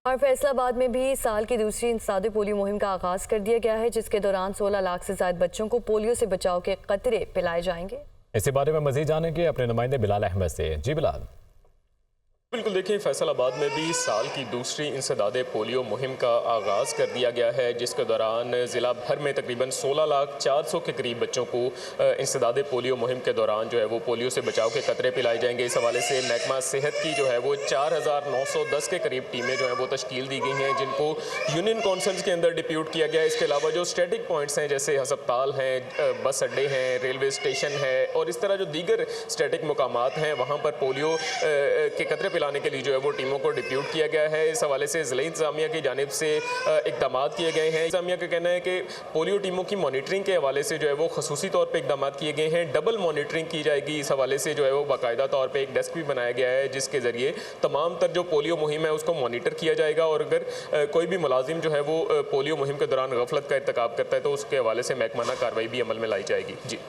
और फैसलाबाद में भी साल की दूसरी इंसदादे पोलियो मुहिम का आगाज कर दिया गया है, जिसके दौरान 16 लाख से ज्यादा बच्चों को पोलियो से बचाव के कतरे पिलाए जाएंगे। इसी बारे में मजीद जानेंगे अपने नुमाइंदे बिलाल अहमद से। जी बिलाल। बिल्कुल, देखिए फैसलाबाद में भी साल की दूसरी इंसदादे पोलियो मुहिम का आगाज़ कर दिया गया है, जिसके दौरान ज़िला भर में तकरीबन 16,400,000 के करीब बच्चों को इंसदादे पोलियो मुहिम के दौरान जो है वो पोलियो से बचाव के कतरे पिलाए जाएंगे। इस हवाले से महकमा सेहत की जो है वो 4,910 के करीब टीमें जो हैं वो तश्कील दी गई हैं, जिनको यूनियन काउंसिल्स के अंदर डिप्यूट किया गया है। इसके अलावा जो स्टैटिक पॉइंट्स हैं जैसे अस्पताल हैं, बस अड्डे हैं, रेलवे स्टेशन है और इस तरह जो दीगर स्टैटिक मुकामात हैं वहाँ पर पोलियो के कतरे पिलाने के लिए जो है वो टीमों को डिप्यूट किया गया है। इस हवाले से ज़िला इंतज़ामिया की जानिब से इक़दाम किए गए हैं। इंतज़ामिया का कहना है कि पोलियो टीमों की मॉनिटरिंग के हवाले से जो है वो ख़ुसूसी तौर पर इक़दाम किए गए हैं। डबल मॉनिटरिंग की जाएगी। इस हवाले से जो है वो बाकायदा तौर पर एक डेस्क भी बनाया गया है, जिसके ज़रिए तमाम तर जो पोलियो मुहिम है उसको मॉनिटर किया जाएगा और अगर कोई भी मुलाजिम जो है वो पोलियो मुहिम के दौरान गफलत का इर्तिकाब करता है तो उसके हवाले से महकमाना कार्रवाई भी अमल में लाई जाएगी। जी।